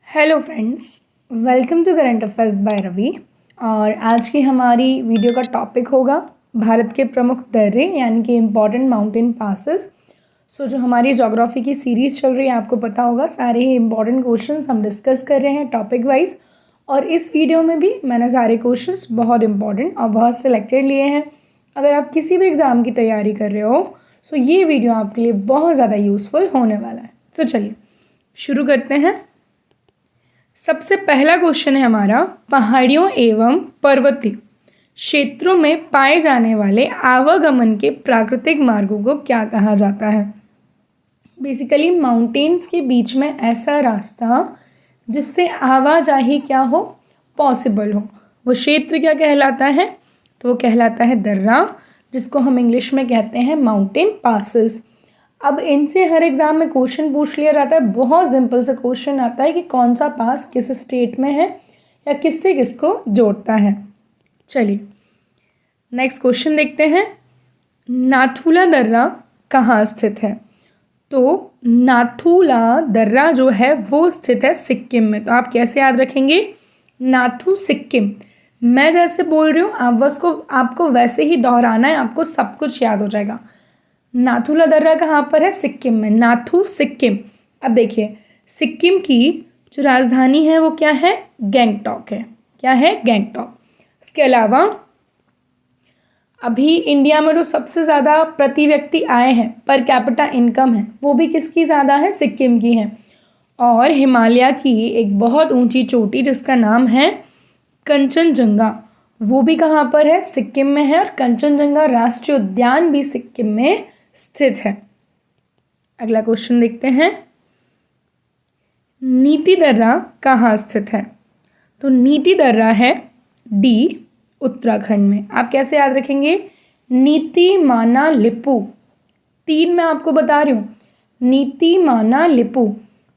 Hello friends, welcome to current affairs by Ravi. और आज की हमारी वीडियो का टॉपिक होगा भारत के प्रमुख दर्रे यानी कि इम्पॉर्टेंट माउंटेन पासेस। जो हमारी ज्योग्राफी की सीरीज़ चल रही है, आपको पता होगा सारे ही इम्पॉर्टेंट क्वेश्चंस हम डिस्कस कर रहे हैं टॉपिक वाइज। और इस वीडियो में भी मैंने सारे क्वेश्चंस बहुत इंपॉर्टेंट और बहुत सिलेक्टेड लिए हैं। अगर आप किसी भी एग्ज़ाम की तैयारी कर रहे हो सो ये वीडियो आपके लिए बहुत ज़्यादा यूज़फुल होने वाला है। तो चलिए शुरू करते हैं। सबसे पहला क्वेश्चन है हमारा, पहाड़ियों एवं पर्वतीय क्षेत्रों में पाए जाने वाले आवागमन के प्राकृतिक मार्गों को क्या कहा जाता है। बेसिकली माउंटेन्स के बीच में ऐसा रास्ता जिससे आवाजाही क्या हो, पॉसिबल हो, वो क्षेत्र क्या कहलाता है? तो वो कहलाता है दर्रा, जिसको हम इंग्लिश में कहते हैं माउंटेन पासेस। अब इनसे हर एग्ज़ाम में क्वेश्चन पूछ लिया जाता है। बहुत सिंपल सा क्वेश्चन आता है कि कौन सा पास किस स्टेट में है या किससे किसको जोड़ता है। चलिए नेक्स्ट क्वेश्चन देखते हैं। नाथुला दर्रा कहाँ स्थित है? तो नाथुला दर्रा जो है वो स्थित है सिक्किम में। तो आप कैसे याद रखेंगे? नाथू सिक्किम। मैं जैसे बोल रही हूँ आप बस को आपको वैसे ही दोहराना है, आपको सब कुछ याद हो जाएगा। नाथुला दर्रा कहाँ पर है? सिक्किम में। नाथू सिक्किम। अब देखिए सिक्किम की जो राजधानी है वो क्या है? गैंगटॉक है। क्या है? गैंगटॉक। इसके अलावा अभी इंडिया में जो सबसे ज़्यादा प्रति व्यक्ति आए हैं, पर कैपिटा इनकम है, वो भी किसकी ज़्यादा है? सिक्किम की है। और हिमालय की एक बहुत ऊंची चोटी जिसका नाम है कंचनजंगा, वो भी कहाँ पर है? सिक्किम में है। और कंचनजंगा राष्ट्रीय उद्यान भी सिक्किम में स्थित है। अगला क्वेश्चन देखते हैं। नीति दर्रा कहाँ स्थित है? तो नीति दर्रा है डी, उत्तराखंड में। आप कैसे याद रखेंगे? नीति, माना, लिपू। तीन मैं आपको बता रही हूँ, नीति, माना, लिपू।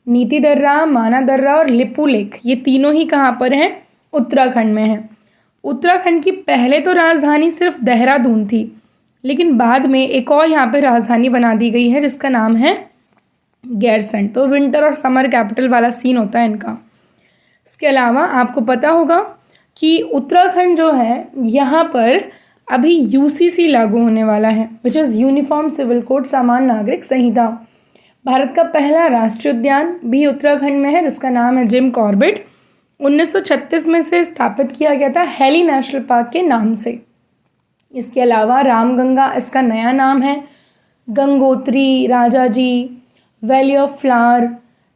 नीति दर्रा, माना दर्रा और लिपू लेक, ये तीनों ही कहाँ पर हैं? उत्तराखंड में है। उत्तराखंड की पहले तो राजधानी सिर्फ देहरादून थी, लेकिन बाद में एक और यहाँ पे राजधानी बना दी गई है जिसका नाम है गैरसैंण। तो विंटर और समर कैपिटल वाला सीन होता है इनका। इसके अलावा आपको पता होगा कि उत्तराखंड जो है यहाँ पर अभी यूसीसी लागू होने वाला है, which is uniform civil code, सामान्य नागरिक संहिता। भारत का पहला राष्ट्रीय उद्यान भी उत्तराखंड में है जिसका नाम है जिम कॉर्बेट। 1936 में से स्थापित किया गया था हेली नेशनल पार्क के नाम से। इसके अलावा रामगंगा इसका नया नाम है, Gangotri, Rajaji, valley of flower,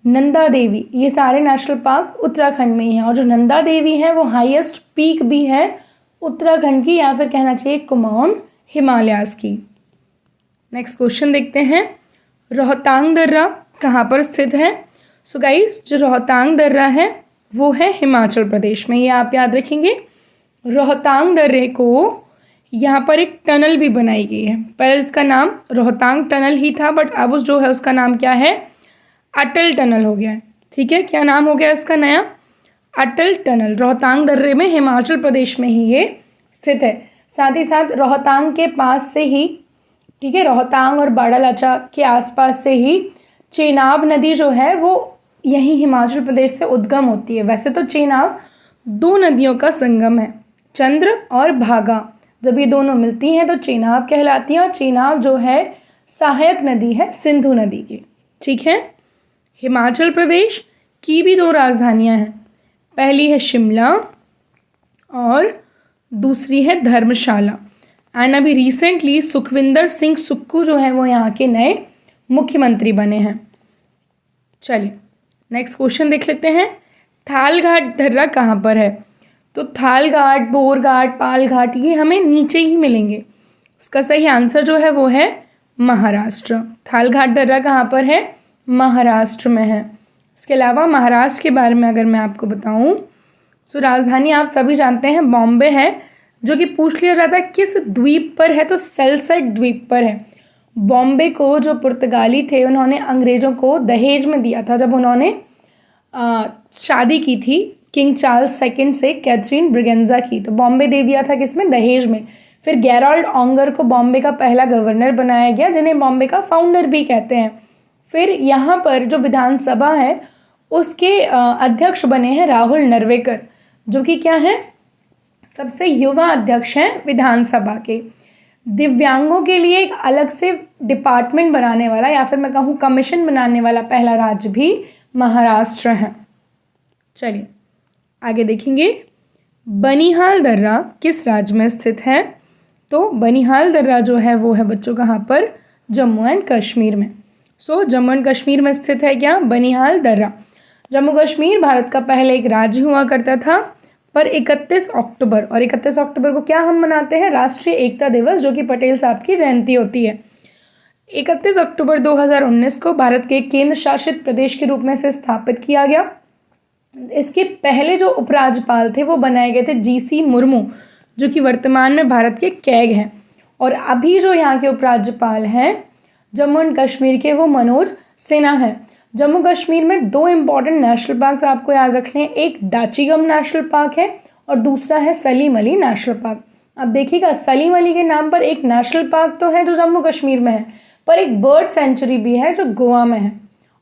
Nanda Devi, ये सारे नेशनल पार्क उत्तराखंड में ही हैं। और जो नंदा देवी है वो हाईएस्ट पीक भी है उत्तराखंड की, या फिर कहना चाहिए कुमाऊन हिमालयाज की। नेक्स्ट क्वेश्चन देखते हैं। रोहतांग दर्रा कहाँ पर स्थित है? सो गाइस, जो रोहतांग दर्रा है वो है हिमाचल प्रदेश में। ये आप याद रखेंगे। रोहतांग दर्रे को यहाँ पर एक टनल भी बनाई गई है। पहले इसका नाम रोहतांग टनल ही था, बट अब जो है उसका नाम क्या है? अटल टनल हो गया है। ठीक है, क्या नाम हो गया इसका नया? अटल टनल। रोहतांग दर्रे में हिमाचल प्रदेश में ही ये स्थित है। साथ ही साथ रोहतांग के पास से ही, ठीक है, रोहतांग और बाड़ालाचा के आसपास से ही चेनाब नदी जो है वो यहीं हिमाचल प्रदेश से उद्गम होती है। वैसे तो चेनाब दो नदियों का संगम है, चंद्र और भागा। जब ये दोनों मिलती हैं तो चेनाब कहलाती हैं। और चेनाब जो है सहायक नदी है सिंधु नदी की। ठीक है, हिमाचल प्रदेश की भी दो राजधानियां हैं, पहली है शिमला और दूसरी है धर्मशाला। एंड अभी रिसेंटली सुखविंदर सिंह सुक्खू जो है वो यहाँ के नए मुख्यमंत्री बने हैं। चलिए नेक्स्ट क्वेश्चन देख लेते हैं। थालघाट दर्रा कहाँ पर है? तो थालघाट, बोरघाट, पालघाट ये हमें नीचे ही मिलेंगे। उसका सही आंसर जो है वो है महाराष्ट्र। थालघाट दर्रा कहाँ पर है? महाराष्ट्र में है। इसके अलावा महाराष्ट्र के बारे में अगर मैं आपको बताऊं, सो राजधानी आप सभी जानते हैं बॉम्बे है, जो कि पूछ लिया जाता है किस द्वीप पर है, तो सेल्सेट द्वीप पर है। बॉम्बे को जो पुर्तगाली थे उन्होंने अंग्रेज़ों को दहेज में दिया था जब उन्होंने शादी की थी किंग चार्ल्स सेकंड से कैथरीन ब्रिगेंजा की। तो बॉम्बे दे दिया था किसमें? दहेज में। फिर गेराल्ड ऑन्गर को बॉम्बे का पहला गवर्नर बनाया गया, जिन्हें बॉम्बे का फाउंडर भी कहते हैं। फिर यहाँ पर जो विधानसभा है उसके अध्यक्ष बने हैं राहुल नरवेकर, जो कि क्या है, सबसे युवा अध्यक्ष हैं विधानसभा के। दिव्यांगों के लिए एक अलग से डिपार्टमेंट बनाने वाला या फिर मैं कहूँ कमीशन बनाने वाला पहला राज्य भी महाराष्ट्र है। चलिए आगे देखेंगे, बनिहाल दर्रा किस राज्य में स्थित है? तो बनिहाल दर्रा जो है वो है बच्चों कहाँ पर, जम्मू एंड कश्मीर में। जम्मू एंड कश्मीर में स्थित है क्या, बनिहाल दर्रा। जम्मू कश्मीर भारत का पहले एक राज्य हुआ करता था, पर 31 अक्टूबर, और 31 अक्टूबर को क्या हम मनाते हैं, राष्ट्रीय एकता दिवस, जो कि पटेल साहब की जयंती होती है। 31 अक्टूबर 2019 को भारत के केंद्र शासित प्रदेश के रूप में से स्थापित किया गया। इसके पहले जो उपराज्यपाल थे वो बनाए गए थे GC मुर्मू, जो कि वर्तमान में भारत के कैग हैं। और अभी जो यहाँ के उपराज्यपाल हैं जम्मू एंड कश्मीर के, वो मनोज सिन्हा हैं। जम्मू कश्मीर में 2 इम्पॉर्टेंट नेशनल पार्क्स आपको याद रखने हैं, एक डाचीगम नेशनल पार्क है और दूसरा है सलीम अली नेशनल पार्क। अब देखिएगा, सलीम अली के नाम पर एक नेशनल पार्क तो है जो जम्मू कश्मीर में है, पर एक बर्ड सेंचुरी भी है जो गोवा में है।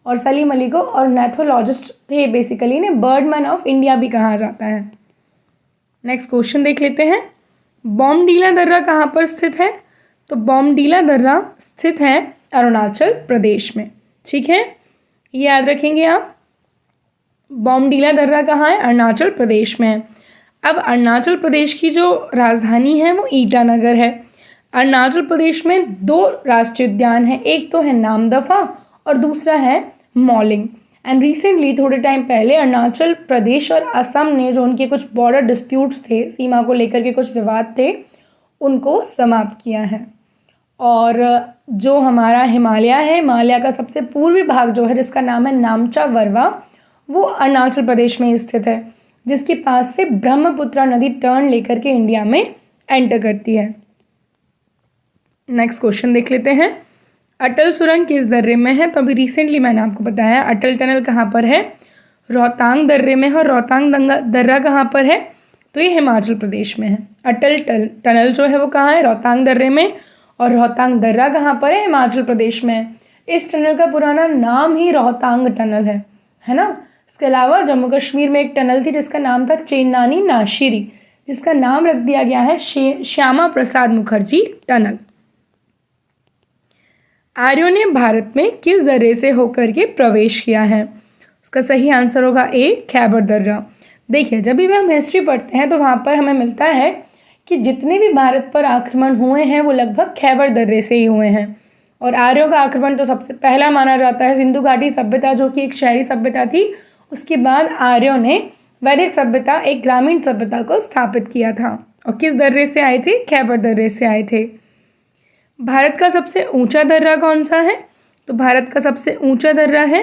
और सलीम अली को ऑर्निथोलॉजिस्ट थे बेसिकली, ने बर्डमैन ऑफ इंडिया भी कहा जाता है। नेक्स्ट क्वेश्चन देख लेते हैं, बॉमडीला दर्रा कहाँ पर स्थित है? तो बॉमडीला दर्रा स्थित है अरुणाचल प्रदेश में। ठीक है, ये याद रखेंगे आप, बॉमडीला दर्रा कहाँ है, अरुणाचल प्रदेश में है। अब अरुणाचल प्रदेश की जो राजधानी है वो ईटानगर है। अरुणाचल प्रदेश में 2 राष्ट्रीय उद्यान हैं, एक तो है नामदफा और दूसरा है मॉलिंग। एंड रिसेंटली थोड़े टाइम पहले अरुणाचल प्रदेश और असम ने जो उनके कुछ बॉर्डर डिस्प्यूट्स थे, सीमा को लेकर के कुछ विवाद थे, उनको समाप्त किया है। और जो हमारा हिमालय है, हिमालय का सबसे पूर्वी भाग जो है जिसका नाम है नामचा वरवा, वो अरुणाचल प्रदेश में स्थित है, जिसके पास से ब्रह्मपुत्र नदी टर्न लेकर के इंडिया में एंटर करती है। नेक्स्ट क्वेश्चन देख लेते हैं, अटल सुरंग किस दर्रे में है? तो अभी रिसेंटली मैंने आपको बताया अटल टनल कहाँ पर है, रोहतांग दर्रे में है। और रोहतांग दर्रा कहाँ पर है? तो ये हिमाचल प्रदेश में है। अटल टनल जो है वो कहाँ है, रोहतांग दर्रे में, और रोहतांग दर्रा कहाँ पर है, हिमाचल प्रदेश में है। इस टनल का पुराना नाम ही रोहतांग टनल है ना। इसके अलावा जम्मू कश्मीर में एक टनल थी जिसका नाम था चेन्नानी नाशिरी, जिसका नाम रख दिया गया है श्यामा प्रसाद मुखर्जी टनल। आर्यों ने भारत में किस दर्रे से होकर के प्रवेश किया है? इसका सही आंसर होगा ए, खैबर दर्रा। देखिए, जब भी हम हिस्ट्री पढ़ते हैं तो वहाँ पर हमें मिलता है कि जितने भी भारत पर आक्रमण हुए हैं वो लगभग खैबर दर्रे से ही हुए हैं। और आर्यों का आक्रमण तो सबसे पहला माना जाता है सिंधु घाटी सभ्यता, जो कि एक शहरी सभ्यता थी। उसके बाद आर्यों ने वैदिक सभ्यता, एक ग्रामीण सभ्यता को स्थापित किया था। और किस दर्रे से आए थे? खैबर दर्रे से आए थे। भारत का सबसे ऊंचा दर्रा कौन सा है? तो भारत का सबसे ऊंचा दर्रा है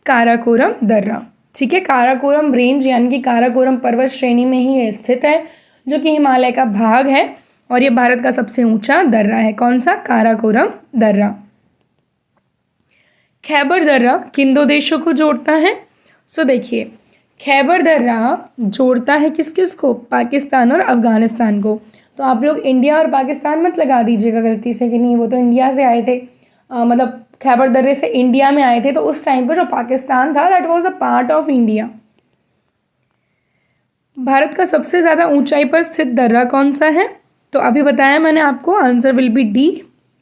काराकोरम दर्रा। ठीक है, काराकोरम रेंज यानी कि काराकोरम पर्वत श्रेणी में ही ये स्थित है, जो कि हिमालय का भाग है। और ये भारत का सबसे ऊंचा दर्रा है। कौन सा? काराकोरम दर्रा। खैबर दर्रा किन 2 देशों को जोड़ता है? सो देखिए, खैबर दर्रा जोड़ता है किस किस को? पाकिस्तान और अफगानिस्तान को। तो आप लोग इंडिया और पाकिस्तान मत लगा दीजिएगा गलती से कि नहीं वो तो इंडिया से आए थे, मतलब खैबर दर्रे से इंडिया में आए थे। तो उस टाइम पर जो पाकिस्तान था that was a part of India. Bharat का सबसे ज़्यादा ऊंचाई पर स्थित दर्रा कौन सा है? तो अभी बताया मैंने आपको, answer will be D,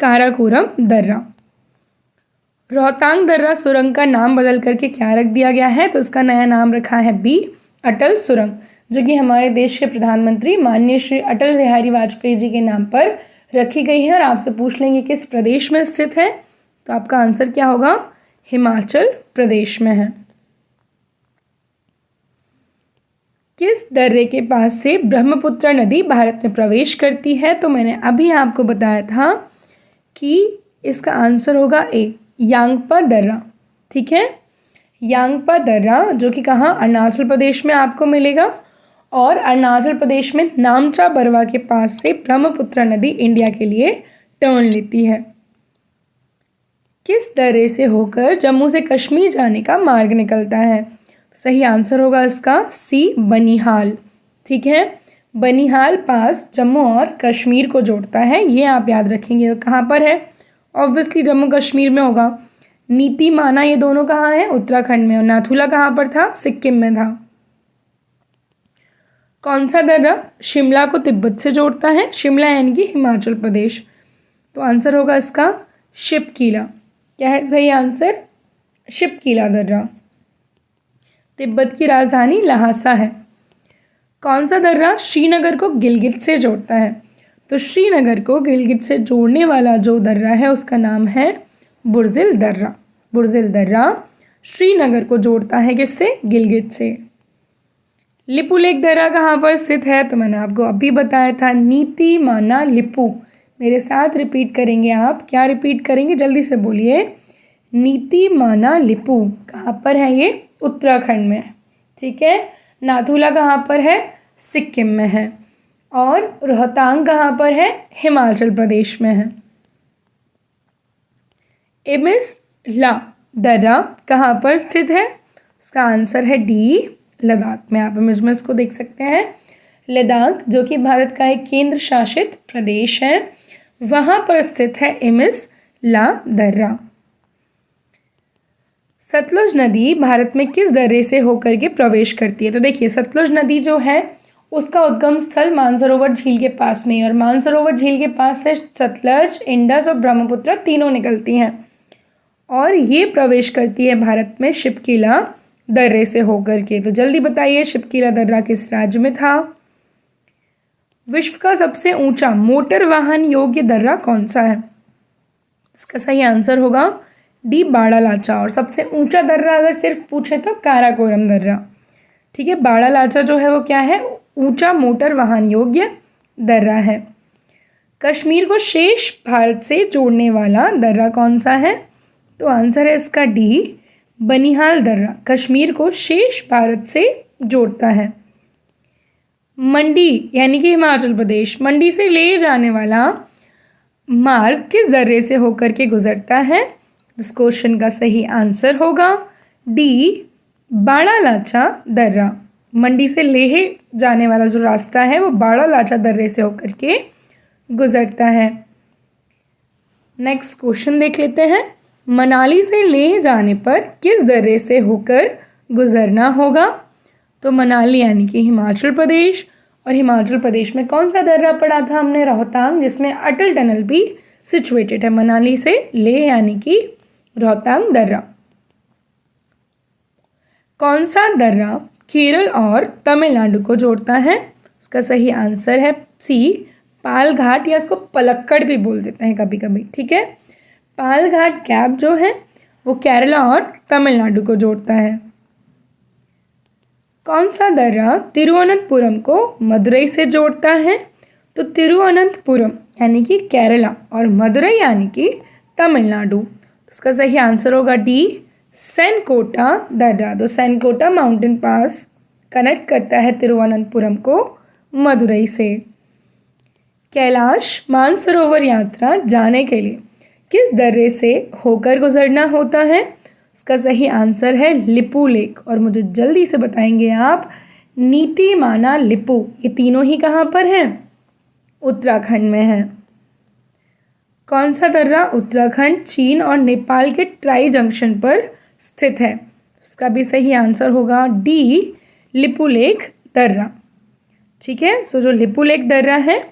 Karakoram दर्रा। रोहतांग दर्रा सुरंग का नाम बदल करके क्या रख दिया गया है? तो इसका नया नाम रखा है बी, अटल सुरंग, जो कि हमारे देश के प्रधानमंत्री माननीय श्री अटल बिहारी वाजपेयी जी के नाम पर रखी गई है। और आपसे पूछ लेंगे किस प्रदेश में स्थित है, तो आपका आंसर क्या होगा? हिमाचल प्रदेश में है। किस दर्रे के पास से ब्रह्मपुत्र नदी भारत में प्रवेश करती है? तो मैंने अभी आपको बताया था कि इसका आंसर होगा ए, यांगपा दर्रा। ठीक है, यांगपा दर्रा जो कि कहाँ? अरुणाचल प्रदेश में आपको मिलेगा। और अरुणाचल प्रदेश में नामचा बरवा के पास से ब्रह्मपुत्र नदी इंडिया के लिए टर्न लेती है। किस दर्रे से होकर जम्मू से कश्मीर जाने का मार्ग निकलता है? सही आंसर होगा इसका सी, बनिहाल। ठीक है, बनिहाल पास जम्मू और कश्मीर को जोड़ता है। ये आप याद रखेंगे। कहाँ पर है? ऑब्वियसली जम्मू कश्मीर में होगा, नीतिमाना ये दोनों कहाँ है? उत्तराखंड में। और नाथुला कहाँ पर था? सिक्किम में था। कौन सा दर्रा शिमला को तिब्बत से जोड़ता है? शिमला यानी कि हिमाचल प्रदेश। तो आंसर होगा इसका शिपकीला। क्या है सही आंसर? शिपकीला दर्रा। तिब्बत की राजधानी लहासा है। कौन सा दर्रा श्रीनगर को गिलगित से जोड़ता है? तो श्रीनगर को गिलगित से जोड़ने वाला जो दर्रा है उसका नाम है बुर्जिल दर्रा। बुर्जिल दर्रा श्रीनगर को जोड़ता है किससे? गिलगित से। लिपुलेख दर्रा कहाँ पर स्थित है? तो मैंने आपको अभी बताया था, नीतिमाना लिपू। मेरे साथ रिपीट करेंगे आप। क्या रिपीट करेंगे? जल्दी से बोलिए। नीतिमाना लिपू कहाँ पर है? ये उत्तराखंड में। ठीक है। नाथुला कहाँ पर है? सिक्किम में है। और रोहतांग कहाँ पर है? हिमाचल प्रदेश में है। इमिस ला दर्रा कहाँ पर स्थित है? इसका आंसर है डी, लद्दाख में। आप इमेज में इसको देख सकते हैं। लद्दाख जो कि भारत का एक केंद्र शासित प्रदेश है, वहाँ पर स्थित है इमिस ला दर्रा। सतलुज नदी भारत में किस दर्रे से होकर के प्रवेश करती है? तो देखिए, सतलुज नदी जो है उसका उद्गम स्थल मानसरोवर झील के पास में है। और मानसरोवर झील के पास से सतलज, इंडस और ब्रह्मपुत्र तीनों निकलती हैं। और ये प्रवेश करती है भारत में शिपकीला दर्रे से होकर के। तो जल्दी बताइए, शिपकीला दर्रा किस राज्य में था? विश्व का सबसे ऊंचा मोटर वाहन योग्य दर्रा कौन सा है? इसका सही आंसर होगा डी, बाड़ालाचा। और सबसे ऊंचा दर्रा अगर सिर्फ पूछे तो काराकोरम दर्रा। ठीक है। बाड़ालाचा जो है वो क्या है? ऊंचा मोटर वाहन योग्य दर्रा है। कश्मीर को शेष भारत से जोड़ने वाला दर्रा कौन सा है? तो आंसर है इसका डी, बनिहाल दर्रा। कश्मीर को शेष भारत से जोड़ता है। मंडी यानी कि हिमाचल प्रदेश, मंडी से ले जाने वाला मार्ग किस दर्रे से होकर के गुजरता है? इस क्वेश्चन का सही आंसर होगा डी, बाड़ालाचा दर्रा। मंडी से लेह जाने वाला जो रास्ता है वो बाड़ालाचा दर्रे से होकर के गुजरता है। नेक्स्ट क्वेश्चन देख लेते हैं। मनाली से लेह जाने पर किस दर्रे से होकर गुजरना होगा? तो मनाली यानी कि हिमाचल प्रदेश। और हिमाचल प्रदेश में कौन सा दर्रा पड़ा था हमने? रोहतांग, जिसमें अटल टनल भी सिचुएटेड है। मनाली से लेह यानी कि रोहतांग दर्रा। कौन सा दर्रा केरल और तमिलनाडु को जोड़ता है? इसका सही आंसर है सी, पाल घाट, या इसको पलक्कड़ भी बोल देते हैं कभी कभी। ठीक है। पाल घाट गैप जो है वो केरला और तमिलनाडु को जोड़ता है। कौन सा दर्रा तिरुवनंतपुरम को मदुरई से जोड़ता है? तो तिरुवनंतपुरम यानी कि केरला और मदुरई यानी कि तमिलनाडु। तो इसका सही आंसर होगा डी, सेनकोटा दर्रा। तो सेनकोटा माउंटेन पास कनेक्ट करता है तिरुवनंतपुरम को मदुरई से। कैलाश मानसरोवर यात्रा जाने के लिए किस दर्रे से होकर गुजरना होता है? इसका सही आंसर है लिपू लेक। और मुझे जल्दी से बताएंगे आप, नीतिमाना, लिपू, ये तीनों ही कहाँ पर हैं? उत्तराखंड में है। कौन सा दर्रा उत्तराखंड, चीन और नेपाल के ट्राई जंक्शन पर स्थित है? इसका भी सही आंसर होगा डी, लिपुलेख दर्रा। ठीक है। सो जो लिपुलेख दर्रा है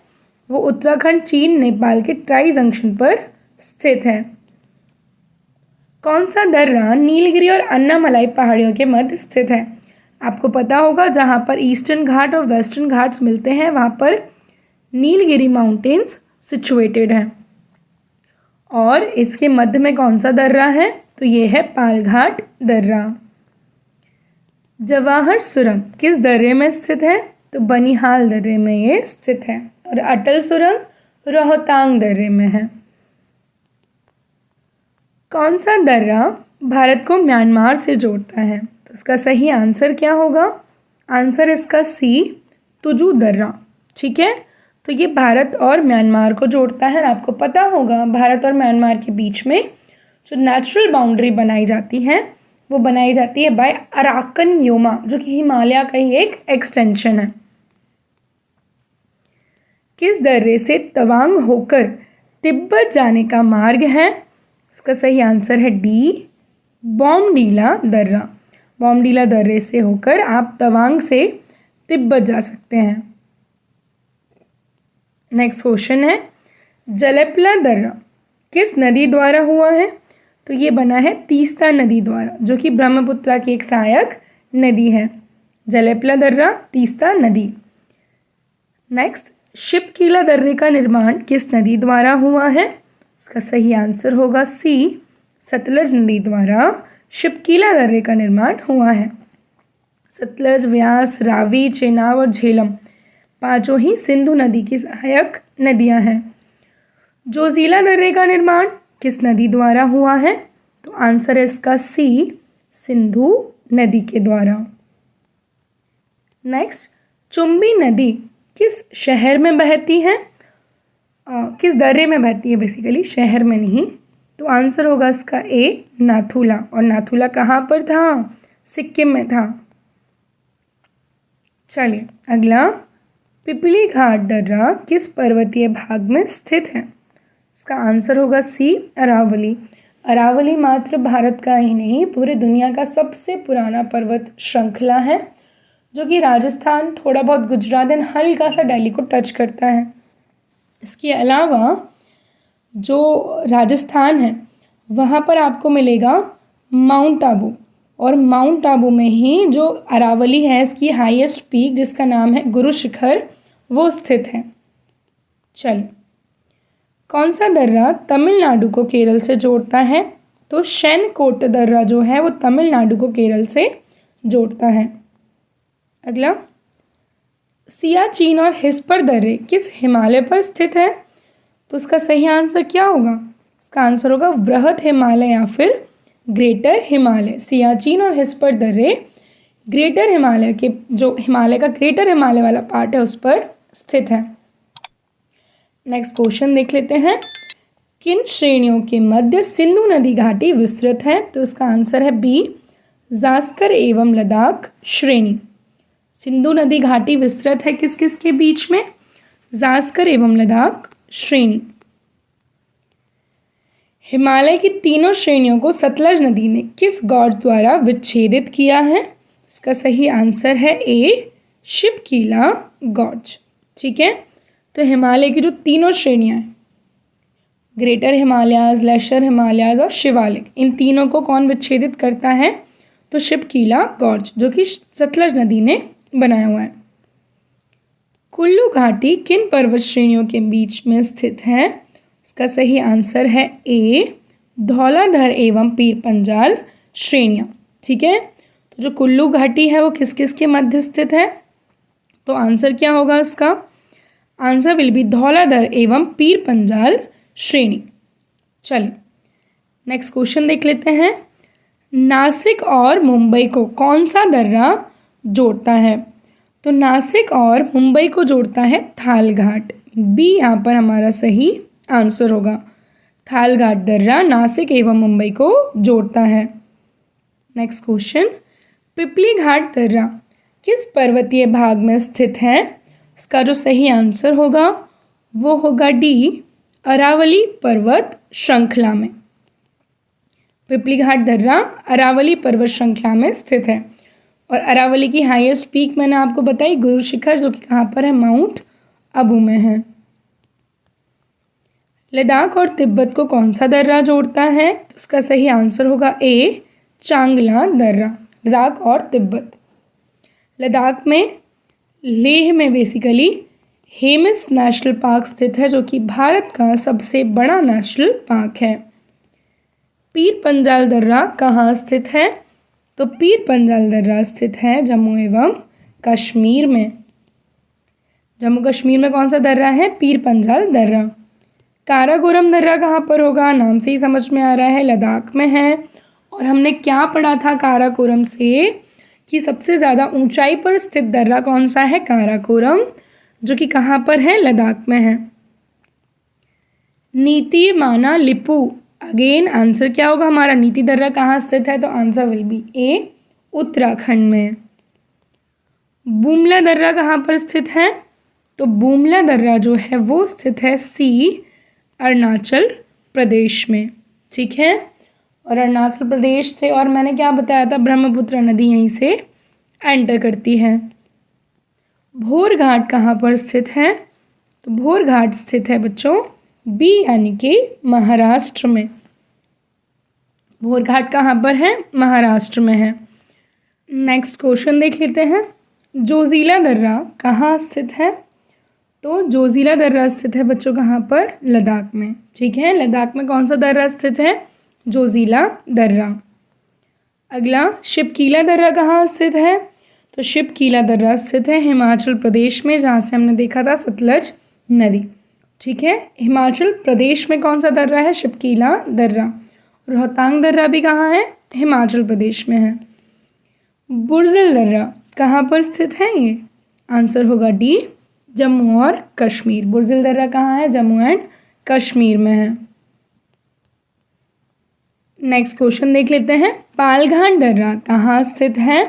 वो उत्तराखंड, चीन, नेपाल के ट्राई जंक्शन पर स्थित है। कौन सा दर्रा नीलगिरी और अन्नामलाई पहाड़ियों के मध्य स्थित है? आपको पता होगा, जहाँ पर ईस्टर्न घाट और वेस्टर्न घाट्स मिलते हैं वहाँ पर नीलगिरी माउंटेन्स सिचुएटेड हैं। और इसके मध्य में कौन सा दर्रा है? तो ये है पालघाट दर्रा। जवाहर सुरंग किस दर्रे में स्थित है? तो बनिहाल दर्रे में ये स्थित है। और अटल सुरंग रोहतांग दर्रे में है। कौन सा दर्रा भारत को म्यांमार से जोड़ता है? तो इसका सही आंसर क्या होगा? आंसर इसका सी, तुजू दर्रा। ठीक है। तो ये भारत और म्यांमार को जोड़ता है। आपको पता होगा, भारत और म्यांमार के बीच में जो नेचुरल बाउंड्री बनाई जाती है वो बनाई जाती है बाय अराकन योमा, जो कि हिमालय का ही एक एक्सटेंशन है। किस दर्रे से तवांग होकर तिब्बत जाने का मार्ग है? इसका सही आंसर है डी, बॉमडीला दर्रा। बॉमडीला दर्रे से होकर आप तवांग से तिब्बत जा सकते हैं। नेक्स्ट क्वेश्चन है, जलेपला दर्रा किस नदी द्वारा हुआ है? तो ये बना है तीस्ता नदी द्वारा, जो कि ब्रह्मपुत्र की एक सहायक नदी है। जलेपला दर्रा, तीस्ता नदी। नेक्स्ट, शिपकीला दर्रे का निर्माण किस नदी द्वारा हुआ है? इसका सही आंसर होगा सी, सतलज नदी द्वारा शिपकीला दर्रे का निर्माण हुआ है। सतलज, व्यास, रावी, चेनाब और झेलम पांचों ही सिंधु नदी की सहायक नदियां हैं। जोजिला दर्रे का निर्माण किस नदी द्वारा हुआ है? तो आंसर है इसका सी, सिंधु नदी के द्वारा। नेक्स्ट, चुम्बी नदी किस शहर में बहती है? किस दर्रे में बहती है बेसिकली, शहर में नहीं। तो आंसर होगा इसका ए, नाथुला। और नाथुला कहाँ पर था? सिक्किम में था। चलिए अगला, पिपली घाट दर्रा किस पर्वतीय भाग में स्थित है? इसका आंसर होगा सी, अरावली। अरावली मात्र भारत का ही नहीं पूरी दुनिया का सबसे पुराना पर्वत श्रृंखला है, जो कि राजस्थान, थोड़ा बहुत गुजरात एंड हल्का सा दिल्ली को टच करता है। इसके अलावा जो राजस्थान है वहाँ पर आपको मिलेगा माउंट आबू, और माउंट आबू में ही जो अरावली है इसकी हाईएस्ट पीक जिसका नाम है गुरु शिखर, वो स्थित है। चलिए, कौन सा दर्रा तमिलनाडु को केरल से जोड़ता है? तो शैनकोट दर्रा जो है वो तमिलनाडु को केरल से जोड़ता है। अगला, सियाचिन और हिस्पर दर्रे किस हिमालय पर स्थित है? तो इसका सही आंसर क्या होगा? इसका आंसर होगा वृहद हिमालय या फिर ग्रेटर हिमालय। सियाचिन और हिस्पर दर्रे ग्रेटर हिमालय के, जो हिमालय का ग्रेटर हिमालय वाला पार्ट है उस पर स्थित है। नेक्स्ट क्वेश्चन देख लेते हैं, किन श्रेणियों के मध्य सिंधु नदी घाटी विस्तृत है? तो इसका आंसर है बी, जास्कर एवं लद्दाख श्रेणी। सिंधु नदी घाटी विस्तृत है किस किस के बीच में? जास्कर एवं लद्दाख श्रेणी। हिमालय की तीनों श्रेणियों को सतलज नदी ने किस गॉर्ज द्वारा विच्छेदित किया है? इसका सही आंसर है ए, शिपकीला गॉर्ज। ठीक है, तो हिमालय की जो तीनों श्रेणियां हैं, ग्रेटर हिमालयाज, लेशर हिमालयाज और शिवालिक, इन तीनों को कौन विच्छेदित करता है? तो शिपकीला गॉर्ज, जो कि सतलज नदी ने बनाया हुआ है। कुल्लू घाटी किन पर्वत श्रेणियों के बीच में स्थित है? इसका सही आंसर है ए, धौलाधर एवं पीर पंजाल श्रेणियाँ। ठीक है, तो जो कुल्लू घाटी है वो किस किस के मध्य स्थित है? तो आंसर क्या होगा इसका? आंसर विल बी धौलाधर एवं पीर पंजाल श्रेणी। चलिए नेक्स्ट क्वेश्चन देख लेते हैं, नासिक और मुंबई को कौन सा दर्रा जोड़ता है? तो नासिक और मुंबई को जोड़ता है थाल घाट। बी यहाँ पर हमारा सही आंसर होगा। थाल घाट दर्रा नासिक एवं मुंबई को जोड़ता है। नेक्स्ट क्वेश्चन, पिपली घाट दर्रा किस पर्वतीय भाग में स्थित है? इसका जो सही आंसर होगा वो होगा डी, अरावली पर्वत श्रृंखला में। पिपली घाट दर्रा अरावली पर्वत श्रृंखला में स्थित है। और अरावली की हाईएस्ट पीक मैंने आपको बताई गुरु शिखर, जो कि कहाँ पर है? माउंट आबू में है। लद्दाख और तिब्बत को कौन सा दर्रा जोड़ता है? तो इसका सही आंसर होगा ए, चांगला दर्रा। लद्दाख और तिब्बत, लद्दाख में लेह में बेसिकली हेमिस नेशनल पार्क स्थित है, जो कि भारत का सबसे बड़ा नेशनल पार्क है। पीर पंजाल दर्रा कहाँ स्थित है? तो पीर पंजाल दर्रा स्थित है जम्मू एवं कश्मीर में। जम्मू कश्मीर में कौन सा दर्रा है? पीर पंजाल दर्रा। काराकोरम दर्रा कहाँ पर होगा? नाम से ही समझ में आ रहा है, लद्दाख में है। और हमने क्या पढ़ा था काराकोरम से कि सबसे ज़्यादा ऊंचाई पर स्थित दर्रा कौन सा है? काराकोरम, जो कि कहाँ पर है? लद्दाख में है। नीति माना लिपू, अगेन आंसर क्या होगा हमारा? नीति दर्रा कहाँ स्थित है? तो आंसर विल बी ए, उत्तराखंड में। बुमला दर्रा कहाँ पर स्थित है? तो बुमला दर्रा जो है वो स्थित है सी, अरुणाचल प्रदेश में। ठीक है। और अरुणाचल प्रदेश से, और मैंने क्या बताया था, ब्रह्मपुत्र नदी यहीं से एंटर करती है। भोर घाट कहाँ पर स्थित है? तो भोर घाट स्थित है बच्चों बी यानी कि महाराष्ट्र में। भोर घाट कहाँ पर है? महाराष्ट्र में है। नेक्स्ट क्वेश्चन देख लेते हैं। जोजिला दर्रा कहाँ स्थित है? तो जोजिला दर्रा स्थित है बच्चों कहाँ पर? लद्दाख में। ठीक है, लद्दाख में कौन सा दर्रा स्थित है? जोजिला दर्रा। अगला, शिपकीला दर्रा कहाँ स्थित है? तो शिपकीला दर्रा स्थित है हिमाचल प्रदेश में, जहाँ से हमने देखा था सतलज नदी। ठीक है, हिमाचल प्रदेश में कौन सा दर्रा है? शिपकीला दर्रा। रोहतांग दर्रा भी कहाँ है? हिमाचल प्रदेश में है। बुर्जिल दर्रा कहाँ पर स्थित है? ये आंसर होगा डी, जम्मू और कश्मीर। बुर्जिल दर्रा कहाँ है? जम्मू एंड कश्मीर में है। नेक्स्ट क्वेश्चन देख लेते हैं। पालघाट दर्रा कहाँ स्थित है?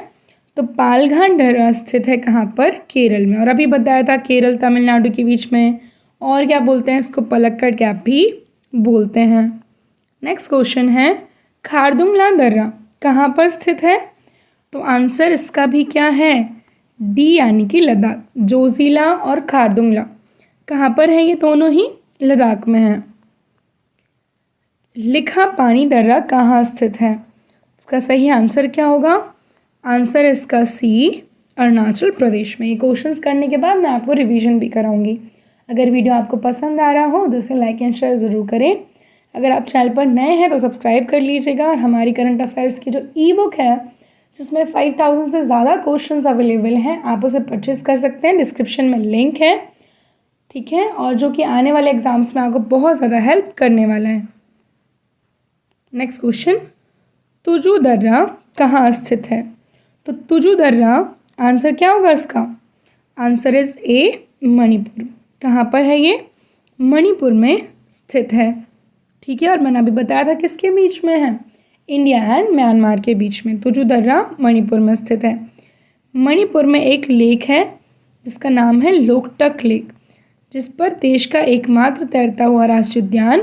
तो पालघाट दर्रा स्थित है कहाँ पर? केरल में। और अभी बताया था केरल तमिलनाडु के बीच में, और क्या बोलते हैं इसको? पलक्कड़ गैप भी बोलते हैं। नेक्स्ट क्वेश्चन है, खारदुंगला दर्रा कहाँ पर स्थित है? तो आंसर इसका भी क्या है? डी यानी कि लद्दाख। जोजिला और खारदुंगला कहाँ पर है? ये दोनों ही लद्दाख में है। लिखा पानी दर्रा कहाँ स्थित है? इसका सही आंसर क्या होगा? आंसर इसका सी, अरुणाचल प्रदेश में। ये क्वेश्चंस करने के बाद मैं आपको रिवीजन भी कराऊंगी। अगर वीडियो आपको पसंद आ रहा हो तो इसे लाइक एंड शेयर ज़रूर करें। अगर आप चैनल पर नए हैं तो सब्सक्राइब कर लीजिएगा। और हमारी करंट अफेयर्स की जो ई बुक है, जिसमें 5000 से ज़्यादा क्वेश्चंस अवेलेबल हैं, आप उसे परचेज कर सकते हैं। डिस्क्रिप्शन में लिंक है, ठीक है, और जो कि आने वाले एग्जाम्स में आपको बहुत ज़्यादा हेल्प करने वाला है। नेक्स्ट क्वेश्चन, तुजू दर्रा कहाँ स्थित है? तो तुजू दर्रा, आंसर क्या होगा इसका? Answer is a, Manipur. कहाँ पर है ये? मणिपुर में स्थित है। ठीक है, और मैंने अभी बताया था किसके बीच में है? इंडिया एंड म्यांमार के बीच में। तुजू दर्रा मणिपुर में स्थित है। मणिपुर में एक लेक है जिसका नाम है लोकटक लेक, जिस पर देश का एकमात्र तैरता हुआ राष्ट्रीय उद्यान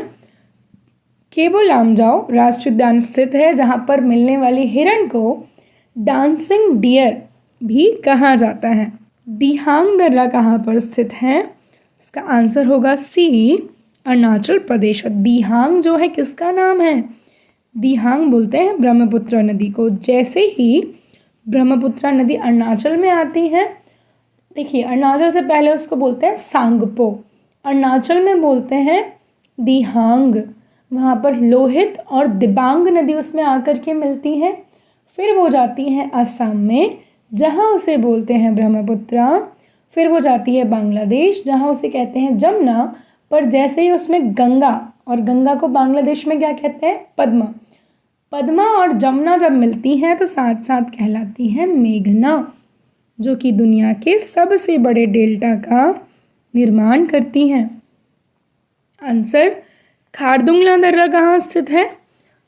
केबो लामजाओ राष्ट्रीय उद्यान स्थित है, जहाँ पर मिलने वाली हिरण को डांसिंग डियर भी कहा जाता है। दिहांग दर्रा कहाँ पर स्थित है? इसका आंसर होगा सी, अरुणाचल प्रदेश। दिहांग जो है किसका नाम है? दिहांग बोलते हैं ब्रह्मपुत्र नदी को। जैसे ही ब्रह्मपुत्र नदी अरुणाचल में आती है, देखिए अरुणाचल से पहले उसको बोलते हैं सांगपो, अरुणाचल में बोलते हैं दिहांग। वहाँ पर लोहित और दिबांग नदी उसमें आकर के मिलती है, फिर वो जाती है असम में, जहाँ उसे बोलते हैं ब्रह्मपुत्रा। फिर वो जाती है बांग्लादेश, जहाँ उसे कहते हैं जमुना। पर जैसे ही उसमें गंगा, और गंगा को बांग्लादेश में क्या कहते हैं? पद्मा। पद्मा और जमुना जब मिलती हैं तो साथ साथ कहलाती है मेघना, जो कि दुनिया के सबसे बड़े डेल्टा का निर्माण करती हैं। आंसर, खारदुंगला दर्रा कहाँ स्थित है?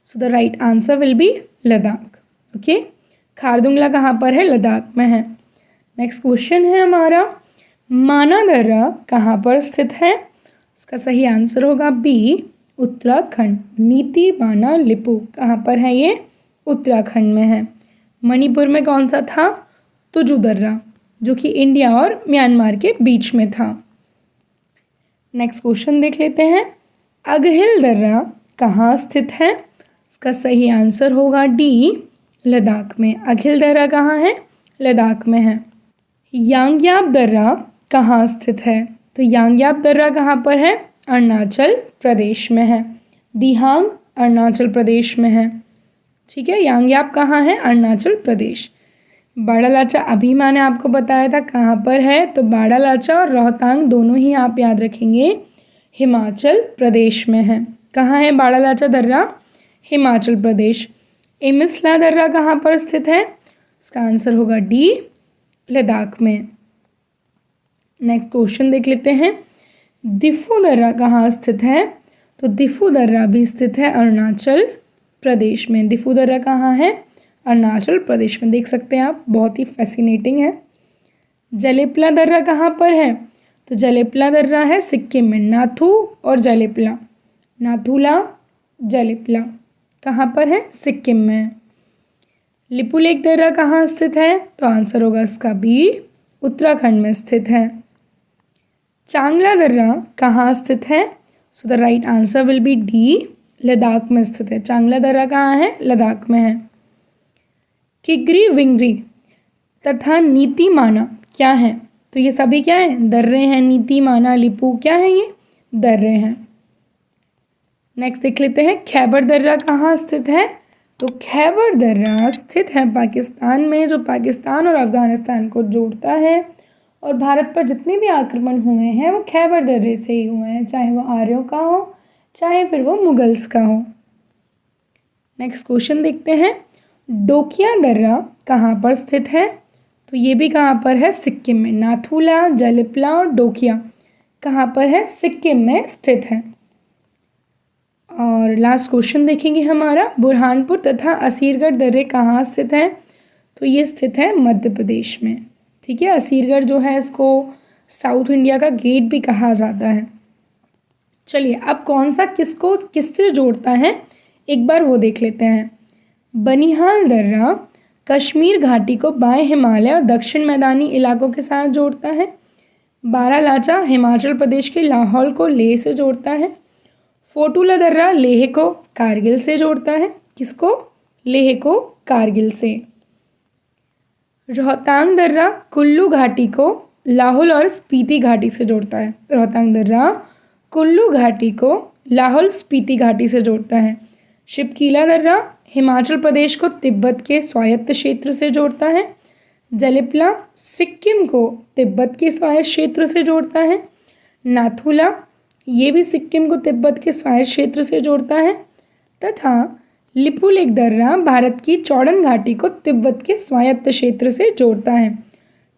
So the right answer will be Ladakh. Okay, Khardungla कहाँ पर है? लद्दाख में है। नेक्स्ट क्वेश्चन है हमारा, माना दर्रा कहाँ पर स्थित है? इसका सही आंसर होगा बी, उत्तराखंड। नीति माना लिपू कहाँ पर है? ये उत्तराखंड में है। मणिपुर में कौन सा था? तुजू दर्रा, जो कि इंडिया और म्यांमार के बीच में था। नेक्स्ट क्वेश्चन देख लेते हैं। अगहिल दर्रा कहाँ स्थित है? इसका सही आंसर होगा डी, लद्दाख में। अगहिल दर्रा कहाँ है? लद्दाख में है। यांग्याप दर्रा कहाँ स्थित है? तो यांग्याप दर्रा कहाँ पर है? अरुणाचल प्रदेश में है। दिहांग अरुणाचल प्रदेश में है। ठीक है, यांग्याप कहाँ है? अरुणाचल प्रदेश। बाड़ालाचा अभी मैंने आपको बताया था कहाँ पर है, तो बाड़ालाचा और रोहतांग दोनों ही आप याद रखेंगे हिमाचल प्रदेश में है। कहाँ है बाड़ालाचा दर्रा? हिमाचल प्रदेश। एमिसला दर्रा कहाँ पर स्थित है? इसका आंसर होगा डी, लद्दाख में। नेक्स्ट क्वेश्चन देख लेते हैं। दिफू दर्रा कहाँ स्थित है? तो दिफू दर्रा भी स्थित है अरुणाचल प्रदेश में। दिफू दर्रा कहाँ है? अरुणाचल प्रदेश में। देख सकते हैं आप, बहुत ही फैसिनेटिंग है। जलेपला दर्रा कहाँ पर है? तो जलेपला दर्रा है सिक्किम में। नाथू और जलेपला, नाथूला जलिपला कहाँ पर है? सिक्किम में। लिपुलेख दर्रा कहाँ स्थित है? तो आंसर होगा इसका बी, उत्तराखंड में स्थित है। चांगला दर्रा कहाँ स्थित है? So the right answer will be D, Ladakh में स्थित है। चांगला दर्रा कहाँ है? लद्दाख में है। किगरी विंगरी तथा नीतिमाना क्या है? तो ये सभी क्या है? दर्रे हैं। नीतिमाना, लिपू क्या है? ये दर्रे हैं। नेक्स्ट देख लेते हैं, खैबर दर्रा कहाँ स्थित है? तो खैबर दर्रा स्थित है पाकिस्तान में, जो पाकिस्तान और अफगानिस्तान को जोड़ता है। और भारत पर जितने भी आक्रमण हुए हैं वो खैबर दर्रे से ही हुए हैं, चाहे वो आर्यों का हो चाहे फिर वो मुगल्स का हो। नेक्स्ट क्वेश्चन देखते हैं, डोकिया दर्रा कहाँ पर स्थित है? तो ये भी कहाँ पर है? सिक्किम में। नाथुला, जलिपला और डोकिया कहाँ पर है? सिक्किम में स्थित है। और लास्ट क्वेश्चन देखेंगे हमारा, बुरहानपुर तथा असीरगढ़ दर्रे कहाँ स्थित हैं? तो ये स्थित है मध्य प्रदेश में। ठीक है, असीरगढ़ जो है इसको साउथ इंडिया का गेट भी कहा जाता है। चलिए अब कौन सा किसको किससे जोड़ता है एक बार वो देख लेते हैं। बनिहाल दर्रा कश्मीर घाटी को बाएं हिमालय और दक्षिण मैदानी इलाकों के साथ जोड़ता है। बारालाचा हिमाचल प्रदेश के लाहौल को लेह से जोड़ता है। फोटुला दर्रा लेह को कारगिल से जोड़ता है। किसको? लेह को कारगिल से। रोहतांग दर्रा कुल्लू घाटी को लाहौल और स्पीति घाटी से जोड़ता है। रोहतांग दर्रा कुल्लू घाटी को लाहौल स्पीति घाटी से जोड़ता है। शिपकीला दर्रा हिमाचल प्रदेश को तिब्बत के स्वायत्त क्षेत्र से जोड़ता है। जलिपला सिक्किम को तिब्बत के स्वायत्त क्षेत्र से जोड़ता है। नाथुला ये भी सिक्किम को तिब्बत के स्वायत्त क्षेत्र से जोड़ता है। तथा लिपुलेख दर्रा भारत की चौड़न घाटी को तिब्बत के स्वायत्त क्षेत्र से जोड़ता है।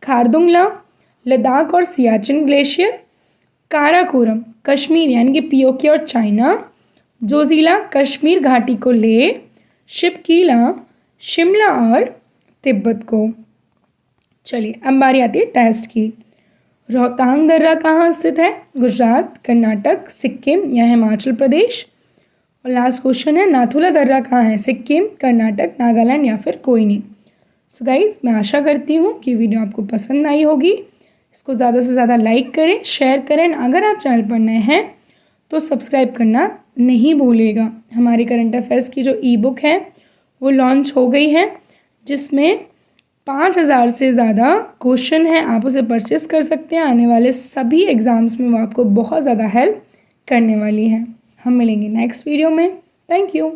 खारदुंगला लद्दाख और सियाचिन ग्लेशियर। काराकोरम कश्मीर यानी कि पीओके और चाइना। जोजिला कश्मीर घाटी को ले। शिपकीला शिमला और तिब्बत को। चलिए अब बारी आती है टेस्ट की। रोहतांग दर्रा कहाँ स्थित है? गुजरात, कर्नाटक, सिक्किम या हिमाचल प्रदेश। और लास्ट क्वेश्चन है, नाथुला दर्रा कहाँ है? सिक्किम, कर्नाटक, नागालैंड या फिर कोई नहीं। सो गाइज मैं आशा करती हूँ कि वीडियो आपको पसंद आई होगी। इसको ज़्यादा से ज़्यादा लाइक करें, शेयर करें। अगर आप चैनल पर नए हैं तो सब्सक्राइब करना नहीं भूलिएगा। हमारी करंट अफेयर्स की जो ई बुक है वो लॉन्च हो गई है, जिसमें 5000 से ज़्यादा क्वेश्चन हैं। आप उसे परचेस कर सकते हैं। आने वाले सभी एग्ज़ाम्स में वो आपको बहुत ज़्यादा हेल्प करने वाली है। हम मिलेंगे नेक्स्ट वीडियो में। Thank you.